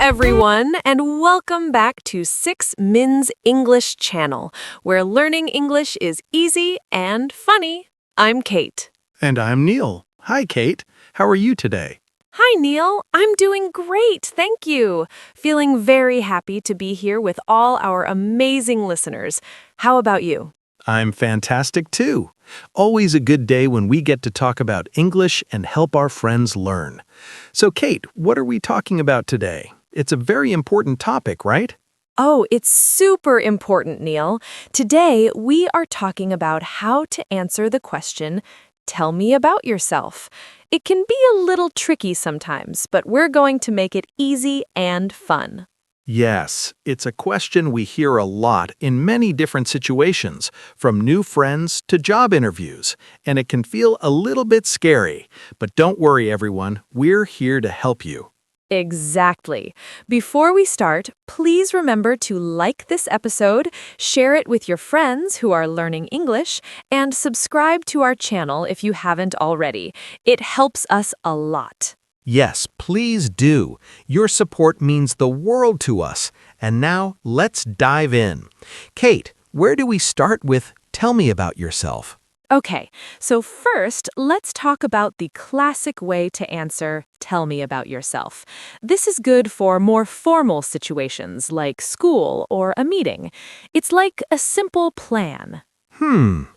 everyone, and welcome back to 6Min's English channel, where learning English is easy and funny. I'm Kate. And I'm Neil. Hi, Kate. How are you today? Hi, Neil. I'm doing great, thank you. Feeling very happy to be here with all our amazing listeners. How about you? I'm fantastic too. Always a good day when we get to talk about English and help our friends learn. So, Kate, what are we talking about today? It's a very important topic, right? Oh, it's super important, Neil. Today, we are talking about how to answer the question, "Tell me about yourself." It can be a little tricky sometimes, but we're going to make it easy and fun. Yes, it's a question we hear a lot in many different situations, from new friends to job interviews, and it can feel a little bit scary. But don't worry, everyone, we're here to help you. Exactly. Before we start, please remember to like this episode, share it with your friends who are learning English, and subscribe to our channel if you haven't already. It helps us a lot. Yes, please do. Your support means the world to us. And now, let's dive in. Kate, where do we start with "Tell me about yourself"? Okay, so first, let's talk about the classic way to answer "Tell me about yourself." This is good for more formal situations like school or a meeting. It's like a simple plan.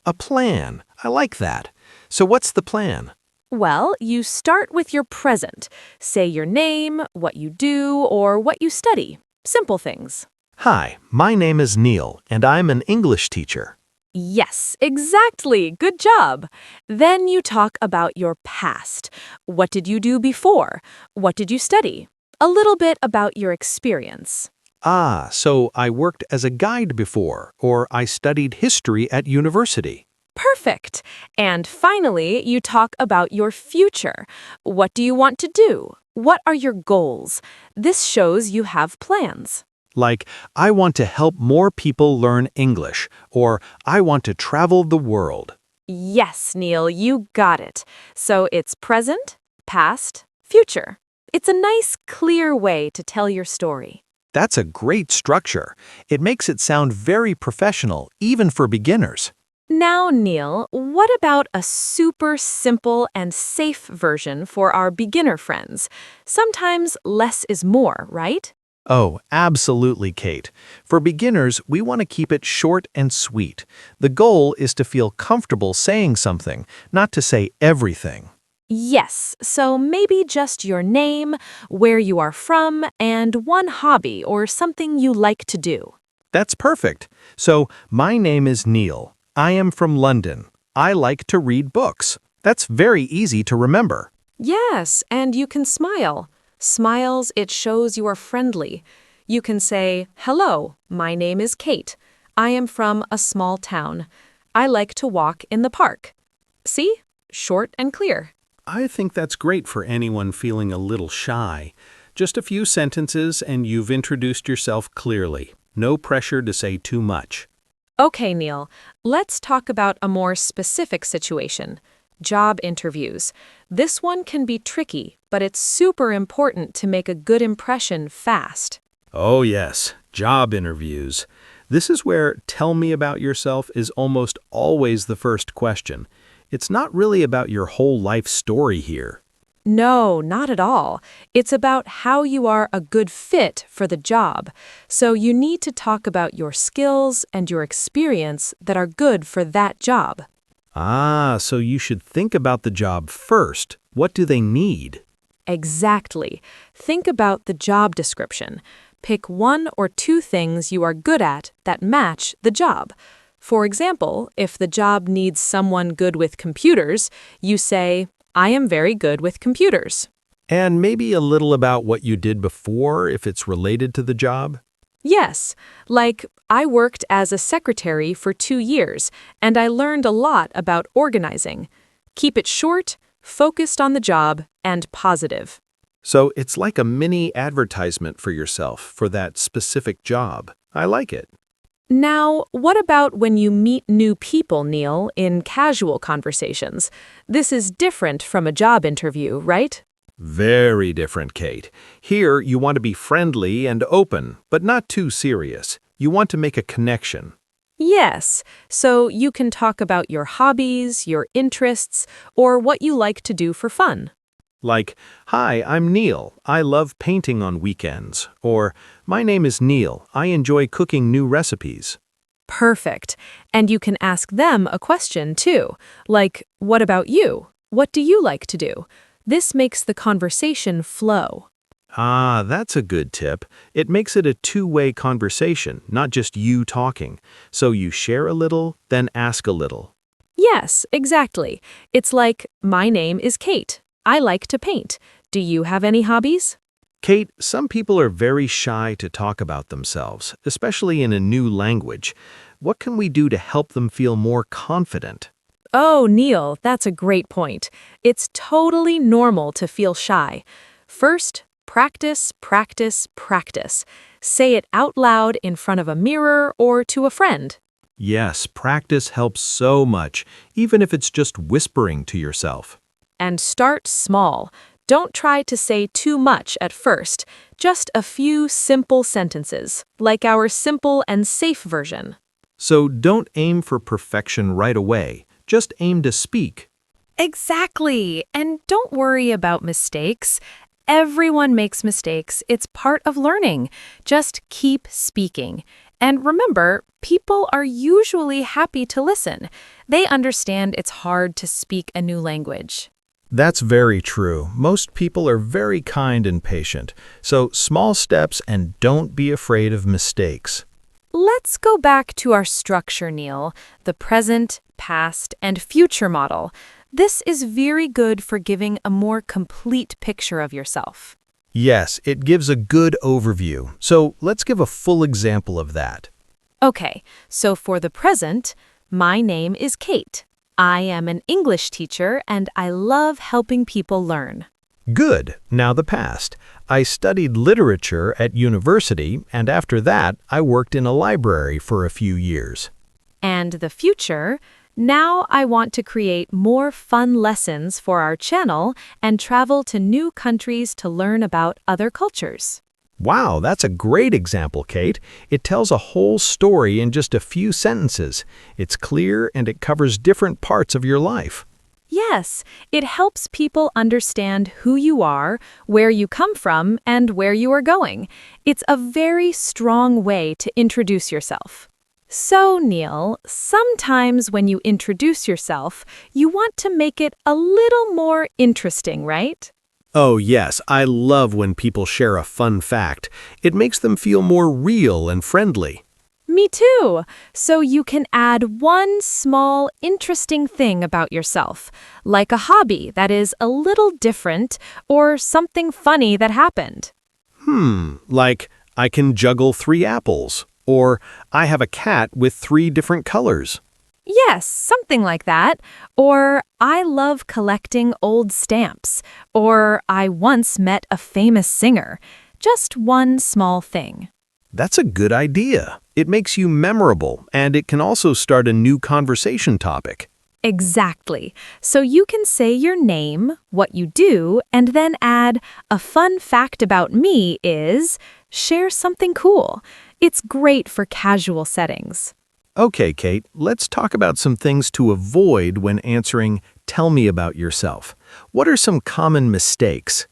A plan. I like that. So what's the plan? Well, you start with your present. Say your name, what you do, or what you study. Simple things. Hi, my name is Neil, and I'm an English teacher. Yes, exactly. Good job. Then you talk about your past. What did you do before? What did you study? A little bit about your experience. So I worked as a guide before, or I studied history at university. Perfect. And finally, you talk about your future. What do you want to do? What are your goals? This shows you have plans. Like, I want to help more people learn English, or I want to travel the world. Yes, Neil, you got it. So it's present, past, future. It's a nice, clear way to tell your story. That's a great structure. It makes it sound very professional, even for beginners. Now, Neil, what about a super simple and safe version for our beginner friends? Sometimes less is more, right? Oh, absolutely, Kate. For beginners, we want to keep it short and sweet. The goal is to feel comfortable saying something, not to say everything. Yes, so maybe just your name, where you are from, and one hobby or something you like to do. That's perfect. So, my name is Neil. I am from London. I like to read books. That's very easy to remember. Yes, and you can smile. Smiles, it shows you are friendly. You can say, "Hello, my name is Kate. I am from a small town. I like to walk in the park." See? Short and clear. I think that's great for anyone feeling a little shy. Just a few sentences and you've introduced yourself clearly. No pressure to say too much. Okay, Neil, let's talk about a more specific situation. Job interviews. This one can be tricky, but it's super important to make a good impression fast. Oh yes, job interviews. This is where "Tell me about yourself" is almost always the first question. It's not really about your whole life story here. No, not at all. It's about how you are a good fit for the job. So you need to talk about your skills and your experience that are good for that job. So you should think about the job first. What do they need? Exactly. Think about the job description. Pick one or two things you are good at that match the job. For example, if the job needs someone good with computers, you say, "I am very good with computers." And maybe a little about what you did before if it's related to the job. Yes, like I worked as a secretary for 2 years, and I learned a lot about organizing. Keep it short, focused on the job, and positive. So it's like a mini advertisement for yourself for that specific job. I like it. Now, what about when you meet new people, Neil, in casual conversations? This is different from a job interview, right? Very different, Kate. Here, you want to be friendly and open, but not too serious. You want to make a connection. Yes, so you can talk about your hobbies, your interests, or what you like to do for fun. Like, "Hi, I'm Neil. I love painting on weekends." Or, "My name is Neil. I enjoy cooking new recipes." Perfect. And you can ask them a question too, like, what about you? What do you like to do? This makes the conversation flow. Ah, that's a good tip. It makes it a two-way conversation, not just you talking. So you share a little, then ask a little. Yes, exactly. It's like, my name is Kate. I like to paint. Do you have any hobbies? Kate, some people are very shy to talk about themselves, especially in a new language. What can we do to help them feel more confident? Oh, Neil, that's a great point. It's totally normal to feel shy. First, practice, practice, practice. Say it out loud in front of a mirror or to a friend. Yes, practice helps so much, even if it's just whispering to yourself. And start small. Don't try to say too much at first. Just a few simple sentences, like our simple and safe version. So don't aim for perfection right away. Just aim to speak. Exactly. And don't worry about mistakes. Everyone makes mistakes. It's part of learning. Just keep speaking. And remember, people are usually happy to listen. They understand it's hard to speak a new language. That's very true. Most people are very kind and patient. So small steps and don't be afraid of mistakes. Let's go back to our structure, Neil, the present, past, and future model. This is very good for giving a more complete picture of yourself. Yes, it gives a good overview. So let's give a full example of that. Okay, so for the present, my name is Kate. I am an English teacher and I love helping people learn. Good. Now the past. I studied literature at university, and after that, I worked in a library for a few years. And the future, now I want to create more fun lessons for our channel and travel to new countries to learn about other cultures. Wow, that's a great example, Kate. It tells a whole story in just a few sentences. It's clear and it covers different parts of your life. Yes, it helps people understand who you are, where you come from, and where you are going. It's a very strong way to introduce yourself. So, Neil, sometimes when you introduce yourself, you want to make it a little more interesting, right? Oh, yes, I love when people share a fun fact. It makes them feel more real and friendly. Me too. So you can add one small, interesting thing about yourself, like a hobby that is a little different or something funny that happened. Like, I can juggle 3 apples, or I have a cat with 3 different colors. Yes, something like that. Or I love collecting old stamps. Or I once met a famous singer. Just one small thing. That's a good idea. It makes you memorable, and it can also start a new conversation topic. Exactly. So you can say your name, what you do, and then add, a fun fact about me is, share something cool. It's great for casual settings. Okay, Kate, let's talk about some things to avoid when answering, "Tell me about yourself." What are some common mistakes?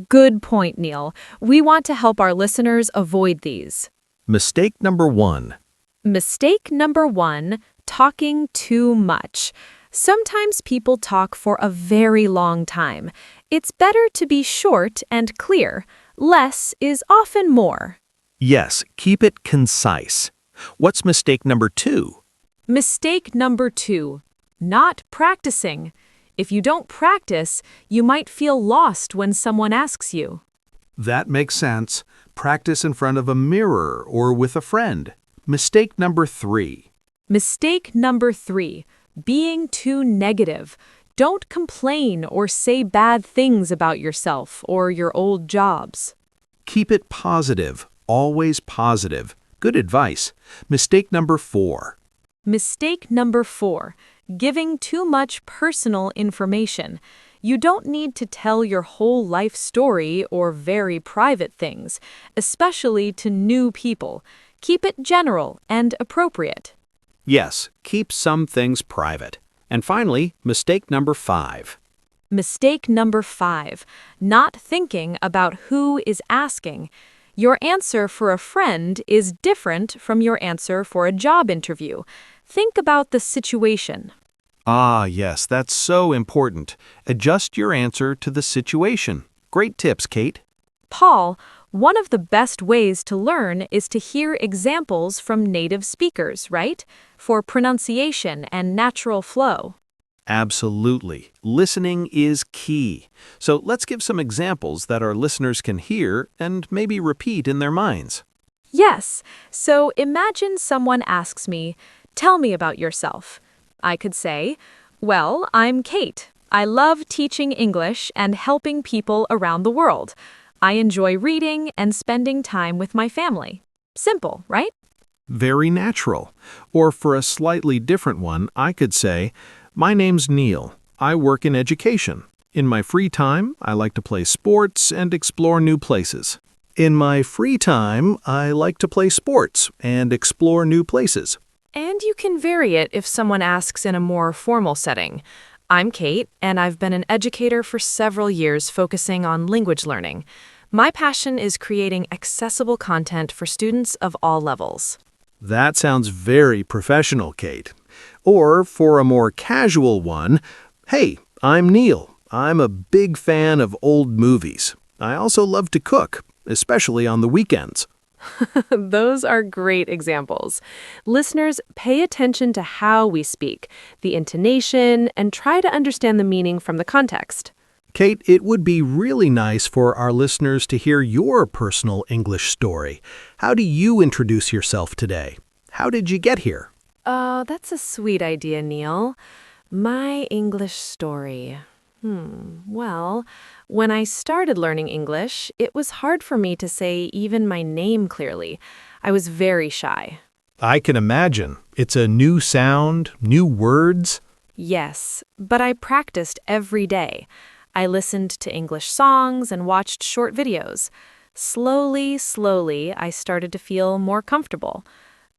Good point, Neil. We want to help our listeners avoid these. Mistake number 1. Mistake number 1, talking too much. Sometimes people talk for a very long time. It's better to be short and clear. Less is often more. Yes, keep it concise. What's mistake number 2? Mistake number 2, not practicing. If you don't practice, you might feel lost when someone asks you. That makes sense. Practice in front of a mirror or with a friend. Mistake number 3. Mistake number 3, being too negative. Don't complain or say bad things about yourself or your old jobs. Keep it positive, always positive. Good advice. Mistake number 4. Mistake number 4, giving too much personal information. You don't need to tell your whole life story or very private things, especially to new people. Keep it general and appropriate. Yes, keep some things private. And finally, mistake number 5. Mistake number 5, not thinking about who is asking. Your answer for a friend is different from your answer for a job interview. Think about the situation. Ah, yes, that's so important. Adjust your answer to the situation. Great tips, Kate. Paul, one of the best ways to learn is to hear examples from native speakers, right? For pronunciation and natural flow. Absolutely. Listening is key. So let's give some examples that our listeners can hear and maybe repeat in their minds. Yes, so imagine someone asks me, "Tell me about yourself." I could say, "Well, I'm Kate. I love teaching English and helping people around the world. I enjoy reading and spending time with my family." Simple, right? Very natural. Or for a slightly different one, I could say, "My name's Neil. I work in education. In my free time, I like to play sports and explore new places." In my free time, I like to play sports and explore new places. And you can vary it if someone asks in a more formal setting. I'm Kate, and I've been an educator for several years focusing on language learning. My passion is creating accessible content for students of all levels. That sounds very professional, Kate. Or for a more casual one, "Hey, I'm Neil. I'm a big fan of old movies. I also love to cook, especially on the weekends." Those are great examples. Listeners, pay attention to how we speak, the intonation, and try to understand the meaning from the context. Kate, it would be really nice for our listeners to hear your personal English story. How do you introduce yourself today? How did you get here? Oh, that's a sweet idea, Neil. My English story. Well, when I started learning English, it was hard for me to say even my name clearly. I was very shy. I can imagine. It's a new sound, new words. Yes, but I practiced every day. I listened to English songs and watched short videos. Slowly, I started to feel more comfortable.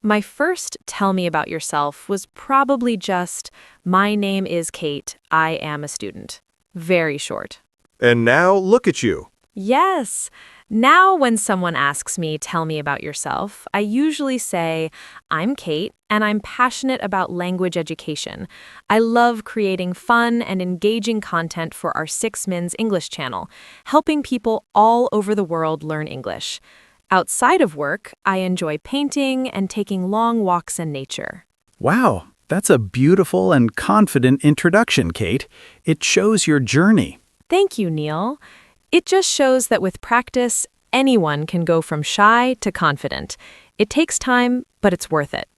My first "tell me about yourself" was probably just, "My name is Kate, I am a student." Very short. And now look at you. Yes. Now when someone asks me, "Tell me about yourself," I usually say, "I'm Kate, and I'm passionate about language education. I love creating fun and engaging content for our Six Mins English channel, helping people all over the world learn English. Outside of work, I enjoy painting and taking long walks in nature." Wow, that's a beautiful and confident introduction, Kate. It shows your journey. Thank you, Neil. It just shows that with practice, anyone can go from shy to confident. It takes time, but it's worth it.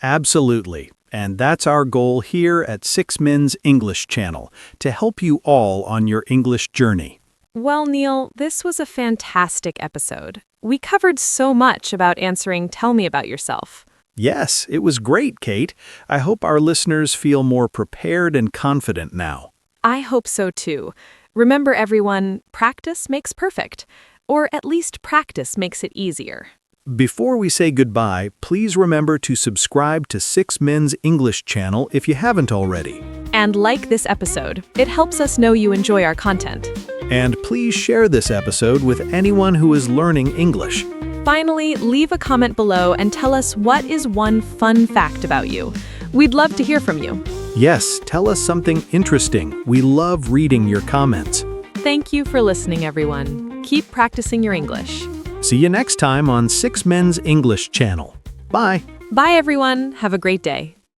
Absolutely. And that's our goal here at Six Mins English Channel, to help you all on your English journey. Well, Neil, this was a fantastic episode. We covered so much about answering "Tell me about yourself." Yes, it was great, Kate. I hope our listeners feel more prepared and confident now. I hope so too. Remember, everyone, practice makes perfect. Or at least practice makes it easier. Before we say goodbye, please remember to subscribe to Six Mins English Channel if you haven't already. And like this episode, it helps us know you enjoy our content. And please share this episode with anyone who is learning English. Finally, leave a comment below and tell us what is one fun fact about you. We'd love to hear from you. Yes, tell us something interesting. We love reading your comments. Thank you for listening, everyone. Keep practicing your English. See you next time on Six Men's English Channel. Bye. Bye, everyone. Have a great day.